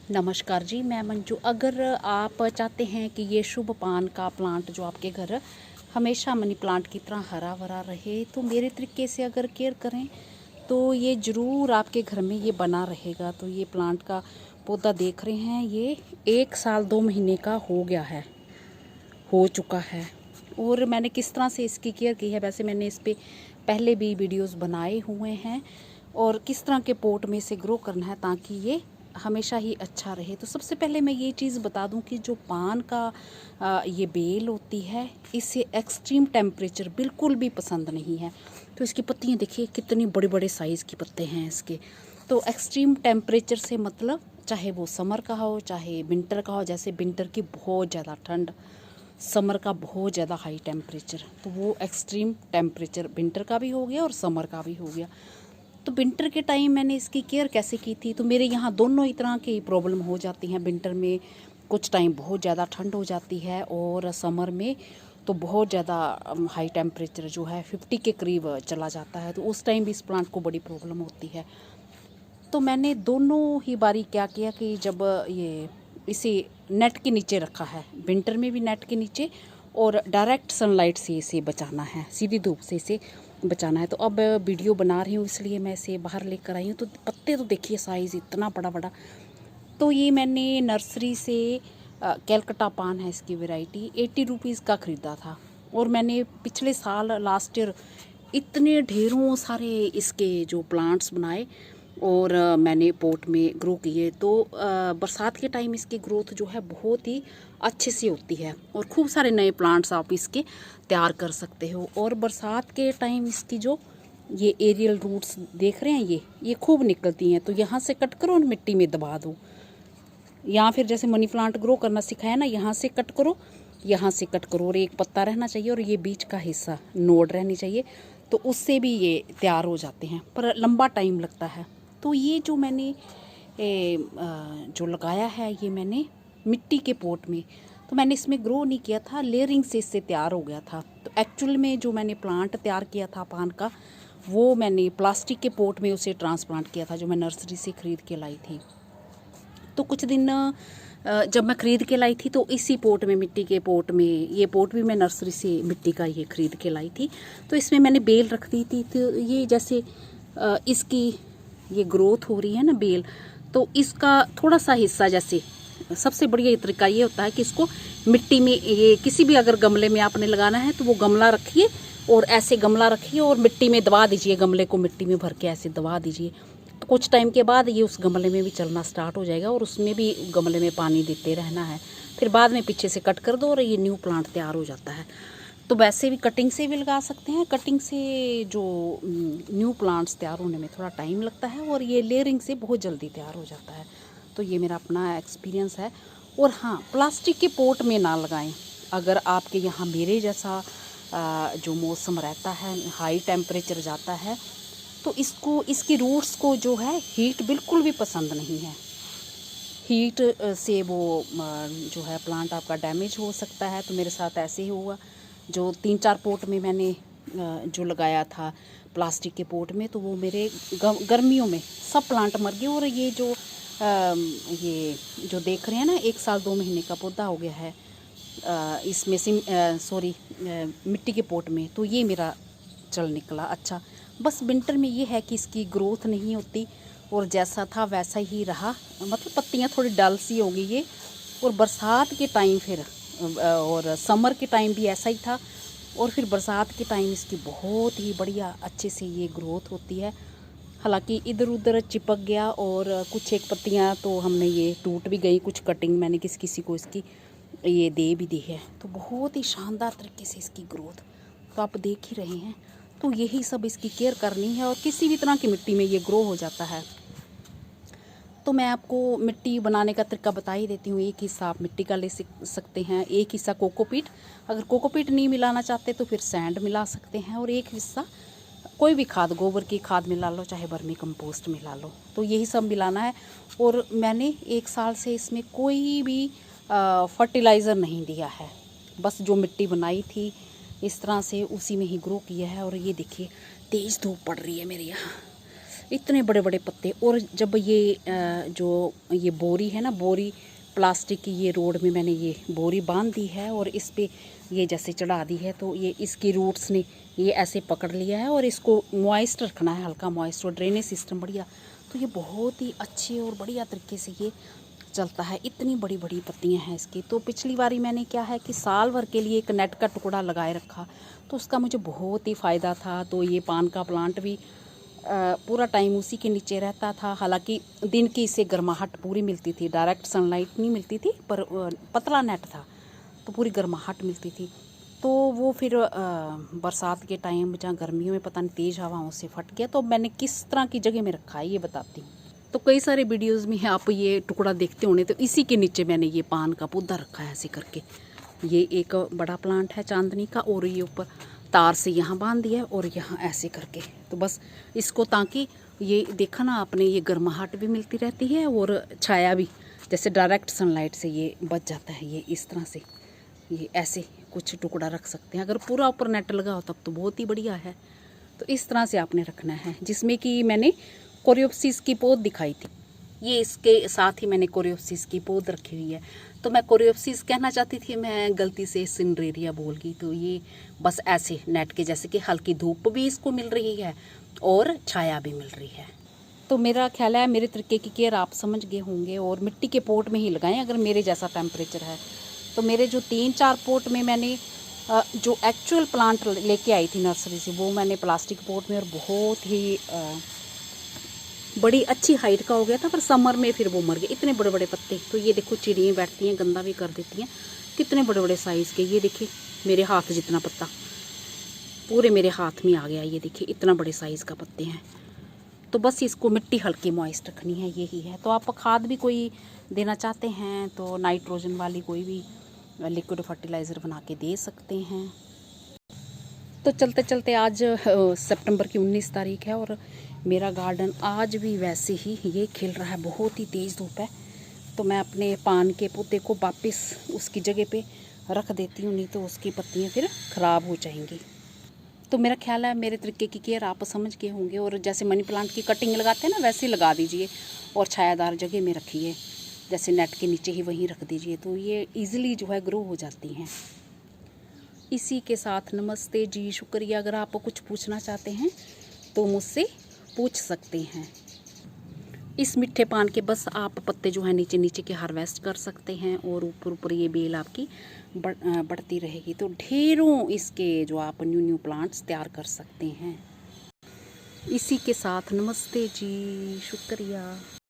नमस्कार जी, मैं मंजू। अगर आप चाहते हैं कि ये शुभ पान का प्लांट जो आपके घर हमेशा मनी प्लांट की तरह हरा भरा रहे, तो मेरे तरीके से अगर केयर करें तो ये ज़रूर आपके घर में ये बना रहेगा। तो ये प्लांट का पौधा देख रहे हैं, ये 1 साल 2 महीने का हो चुका है। और मैंने किस तरह से इसकी केयर की है, वैसे मैंने इस पर पहले भी वीडियोस बनाए हुए हैं, और किस तरह के पोट में इसे ग्रो करना है ताकि ये हमेशा ही अच्छा रहे। तो सबसे पहले मैं ये चीज़ बता दूं कि जो पान का ये बेल होती है, इसे एक्सट्रीम टेम्परेचर बिल्कुल भी पसंद नहीं है। तो इसकी पत्तियां देखिए कितनी बड़े बड़े साइज़ की पत्ते हैं इसके। तो एक्सट्रीम टेम्परेचर से मतलब चाहे वो समर का हो चाहे विंटर का हो, जैसे विंटर की बहुत ज़्यादा ठंड, समर का बहुत ज़्यादा हाई टेम्परेचर, तो वो एक्सट्रीम टेम्परेचर विंटर का भी हो गया और समर का भी हो गया। तो विंटर के टाइम मैंने इसकी केयर कैसे की थी, तो मेरे यहाँ दोनों ही तरह की प्रॉब्लम हो जाती हैं। विंटर में कुछ टाइम बहुत ज़्यादा ठंड हो जाती है, और समर में तो बहुत ज़्यादा हाई टेम्परेचर जो है 50 के करीब चला जाता है। तो उस टाइम भी इस प्लांट को बड़ी प्रॉब्लम होती है। तो मैंने दोनों ही बारी क्या किया कि जब ये इसे नेट के नीचे रखा है, विंटर में भी नेट के नीचे, और डायरेक्ट सनलाइट से इसे बचाना है, सीधी धूप से इसे बचाना है। तो अब वीडियो बना रही हूँ इसलिए मैं इसे बाहर लेकर आई हूँ। तो पत्ते तो देखिए साइज़ इतना बड़ा बड़ा। तो ये मैंने नर्सरी से कैलकटा पान है इसकी वैरायटी, 80 रुपीज़ का ख़रीदा था। और मैंने पिछले साल लास्ट ईयर इतने ढेरों सारे इसके जो प्लांट्स बनाए, और मैंने पोट में ग्रो किए। तो बरसात के टाइम इसकी ग्रोथ जो है बहुत ही अच्छे से होती है, और खूब सारे नए प्लांट्स आप इसके तैयार कर सकते हो। और बरसात के टाइम इसकी जो ये एरियल रूट्स देख रहे हैं, ये खूब निकलती हैं। तो यहाँ से कट करो और मिट्टी में दबा दो, या फिर जैसे मनी प्लांट ग्रो करना सिखाया ना, यहाँ से कट करो, यहाँ से कट करो, और एक पत्ता रहना चाहिए और ये बीच का हिस्सा नोड रहनी चाहिए। तो उससे भी ये तैयार हो जाते हैं, पर लंबा टाइम लगता है। तो ये जो मैंने जो लगाया है, ये मैंने मिट्टी के पोट में, तो मैंने इसमें ग्रो नहीं किया था, लेयरिंग से इससे तैयार हो गया था। तो एक्चुअल में जो मैंने प्लांट तैयार किया था पान का, वो मैंने प्लास्टिक के पोट में उसे ट्रांसप्लांट किया था, जो मैं नर्सरी से ख़रीद के लाई थी। तो कुछ दिन जब मैं ख़रीद के लाई थी, तो इसी पोट में, मिट्टी के पोट में, ये पोट भी मैं नर्सरी से मिट्टी का ये ख़रीद के लाई थी। तो इसमें मैंने बेल रख दी थी। तो ये जैसे इसकी ये ग्रोथ हो रही है ना बेल, तो इसका थोड़ा सा हिस्सा, जैसे सबसे बढ़िया तरीका ये होता है कि इसको मिट्टी में, ये किसी भी अगर गमले में आपने लगाना है तो वो गमला रखिए, और ऐसे गमला रखिए और मिट्टी में दबा दीजिए, गमले को मिट्टी में भर के ऐसे दबा दीजिए। तो कुछ टाइम के बाद ये उस गमले में भी चलना स्टार्ट हो जाएगा, और उसमें भी गमले में पानी देते रहना है। फिर बाद में पीछे से कट कर दो और ये न्यू प्लांट तैयार हो जाता है। तो वैसे भी कटिंग से भी लगा सकते हैं। कटिंग से जो न्यू प्लांट्स तैयार होने में थोड़ा टाइम लगता है, और ये लेयरिंग से बहुत जल्दी तैयार हो जाता है। तो ये मेरा अपना एक्सपीरियंस है। और हाँ, प्लास्टिक के पोट में ना लगाएं। अगर आपके यहाँ मेरे जैसा जो मौसम रहता है, हाई टेम्परेचर जाता है, तो इसकी रूट्स को जो है हीट बिल्कुल भी पसंद नहीं है। हीट से वो जो है प्लांट आपका डैमेज हो सकता है। तो मेरे साथ ऐसे ही हुआ। जो 3-4 पोट में मैंने जो लगाया था प्लास्टिक के पोट में, तो वो मेरे गर्मियों में सब प्लांट मर गए। और ये ये जो देख रहे हैं ना, 1 साल 2 महीने का पौधा हो गया है इसमें मिट्टी के पोट में, तो ये मेरा चल निकला अच्छा। बस विंटर में ये है कि इसकी ग्रोथ नहीं होती, और जैसा था वैसा ही रहा, मतलब पत्तियाँ थोड़ी डल सी होगी ये। और बरसात के टाइम फिर, और समर के टाइम भी ऐसा ही था, और फिर बरसात के टाइम इसकी बहुत ही बढ़िया अच्छे से ये ग्रोथ होती है। हालांकि इधर उधर चिपक गया, और कुछ एक पत्तियाँ तो हमने ये टूट भी गई, कुछ कटिंग मैंने किसी को इसकी ये दे भी दी है। तो बहुत ही शानदार तरीके से इसकी ग्रोथ तो आप देख ही रहे हैं। तो यही सब इसकी केयर करनी है, और किसी भी तरह की मिट्टी में ये ग्रो हो जाता है। तो मैं आपको मिट्टी बनाने का तरीका बता ही देती हूँ। एक हिस्सा आप मिट्टी का ले सकते हैं, एक हिस्सा कोकोपीट, अगर कोकोपीट नहीं मिलाना चाहते तो फिर सैंड मिला सकते हैं, और एक हिस्सा कोई भी खाद, गोबर की खाद मिला लो, चाहे वर्मी कंपोस्ट मिला लो। तो यही सब मिलाना है। और मैंने 1 साल से इसमें कोई भी फर्टिलाइज़र नहीं दिया है, बस जो मिट्टी बनाई थी इस तरह से उसी में ही ग्रो किया है। और ये देखिए तेज़ धूप पड़ रही है मेरे यहाँ, इतने बड़े बड़े पत्ते। और जब ये जो ये बोरी है ना, बोरी प्लास्टिक की, ये रोड में मैंने ये बोरी बांध दी है और इस पे ये जैसे चढ़ा दी है, तो ये इसकी रूट्स ने ये ऐसे पकड़ लिया है और इसको मॉइस्ट रखना है, हल्का मॉइस्ट, और ड्रेनेज सिस्टम बढ़िया। तो ये बहुत ही अच्छे और बढ़िया तरीके से ये चलता है। इतनी बड़ी बड़ी पत्तियां हैं इसकी। तो पिछली बारी मैंने क्या है कि साल भर के लिए एक नेट का टुकड़ा लगाए रखा, तो उसका मुझे बहुत ही फ़ायदा था। तो ये पान का प्लांट भी पूरा टाइम उसी के नीचे रहता था। हालांकि दिन की इसे गर्माहट पूरी मिलती थी, डायरेक्ट सनलाइट नहीं मिलती थी, पर पतला नेट था तो पूरी गर्माहट मिलती थी। तो वो फिर बरसात के टाइम जहाँ गर्मियों में पता नहीं तेज़ हवाओं से फट गया। तो मैंने किस तरह की जगह में रखा है ये बताती हूँ। तो कई सारे वीडियोस में आप ये टुकड़ा देखते होंगे, तो इसी के नीचे मैंने ये पान का पौधा रखा है ऐसे करके। ये एक बड़ा प्लांट है चांदनी का, और ये ऊपर तार से यहाँ बांध दिया है और यहाँ ऐसे करके। तो बस इसको, ताकि ये देखा ना आपने, ये गर्माहट भी मिलती रहती है और छाया भी, जैसे डायरेक्ट सनलाइट से ये बच जाता है। ये इस तरह से ये ऐसे कुछ टुकड़ा रख सकते हैं। अगर पूरा ऊपर नेट लगा हो तब तो बहुत ही बढ़िया है। तो इस तरह से आपने रखना है। जिसमें कि मैंने कोरियोप्सिस की पौध दिखाई थी, ये इसके साथ ही मैंने कोरियोप्सिस की पौध रखी हुई है। तो मैं कोरियोप्सिस कहना चाहती थी, मैं गलती से सिनरेरिया बोल गई। तो ये बस ऐसे नेट के जैसे कि हल्की धूप भी इसको मिल रही है और छाया भी मिल रही है। तो मेरा ख्याल है मेरे तरीके की केयर आप समझ गए होंगे, और मिट्टी के पोट में ही लगाएं अगर मेरे जैसा टेम्परेचर है। तो मेरे जो 3-4 पोट में मैंने जो एक्चुअल प्लांट लेके आई थी नर्सरी से, वो मैंने प्लास्टिक पोट में, और बहुत ही बड़ी अच्छी हाइट का हो गया था। पर समर में फिर वो मर गए, इतने बड़े बड़े पत्ते। तो ये देखो चिड़ियाँ बैठती हैं, गंदा भी कर देती हैं। कितने बड़े बड़े साइज़ के, ये देखिए मेरे हाथ जितना पत्ता पूरे मेरे हाथ में आ गया। ये देखिए इतना बड़े साइज़ का पत्ते हैं। तो बस इसको मिट्टी हल्की मॉइस्ट रखनी है, यही है। तो आप खाद भी कोई देना चाहते हैं तो नाइट्रोजन वाली कोई भी लिक्विड फर्टिलाइज़र बना के दे सकते हैं। तो चलते चलते आज सितंबर की 19 तारीख है और मेरा गार्डन आज भी वैसे ही ये खिल रहा है। बहुत ही तेज़ धूप है। तो मैं अपने पान के पौधे को वापस उसकी जगह पे रख देती हूँ, नहीं तो उसकी पत्तियाँ फिर ख़राब हो जाएंगी। तो मेरा ख्याल है मेरे तरीके की केयर आप समझ के होंगे। और जैसे मनी प्लांट की कटिंग लगाते हैं ना, वैसे लगा दीजिए और छायादार जगह में रखिए, जैसे नेट के नीचे ही वहीं रख दीजिए। तो ये ईज़िली जो है ग्रो हो जाती हैं। इसी के साथ नमस्ते जी, शुक्रिया। अगर आप कुछ पूछना चाहते हैं तो मुझसे पूछ सकते हैं। इस मिठे पान के बस आप पत्ते जो है नीचे नीचे के हार्वेस्ट कर सकते हैं, और ऊपर ऊपर ये बेल आपकी बढ़ती रहेगी। तो ढेरों इसके जो आप न्यू प्लांट्स तैयार कर सकते हैं। इसी के साथ नमस्ते जी, शुक्रिया।